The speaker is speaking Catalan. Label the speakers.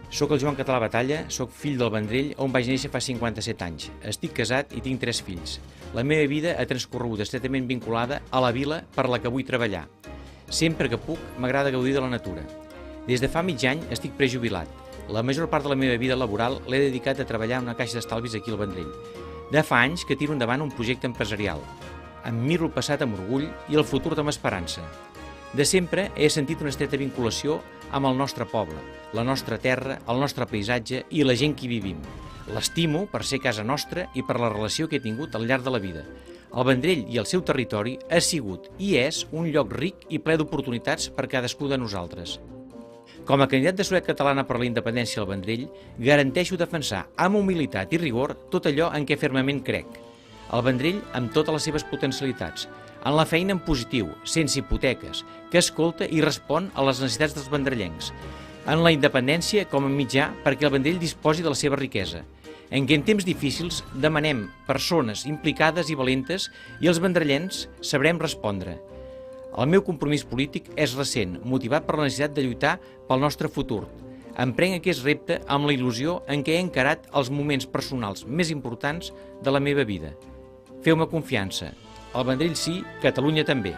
Speaker 1: Soc el Joan Català Batalla, soc fill del Vendrell, on vaig néixer fa 57 anys. Estic casat i tinc 3 fills. La meva vida ha transcorregut estretament vinculada a la vila per la que vull treballar. Sempre que puc, m'agrada gaudir de la natura. Des de fa mig any estic prejubilat. La major part de la meva vida laboral l'he dedicat a treballar en una caixa d'estalvis aquí al Vendrell. De fa anys que tiro endavant un projecte empresarial. Em miro el passat amb orgull i el futur amb esperança. De sempre he sentit una estreta vinculació amb el nostre poble, la nostra terra, el nostre paisatge i la gent que hi vivim. L'estimo per ser casa nostra i per la relació que he tingut al llarg de la vida. El Vendrell i el seu territori ha sigut i és un lloc ric i ple d'oportunitats per cadascú de nosaltres. Com a candidat de Solidaritat Catalana per la Independència al Vendrell, garanteixo defensar amb humilitat i rigor tot allò en què fermament crec. El Vendrell amb totes les seves potencialitats, en la feina en positiu, sense hipoteques, que escolta i respon a les necessitats dels vendrellencs, en la independència com a mitjà perquè el Vendrell disposi de la seva riquesa, en què en temps difícils demanem persones implicades i valentes i els vendrellens sabrem respondre. El meu compromís polític és recent, motivat per la necessitat de lluitar pel nostre futur. Emprenc aquest repte amb la il·lusió en què he encarat els moments personals més importants de la meva vida. Feu-me confiança. El Vendrell sí, Catalunya també.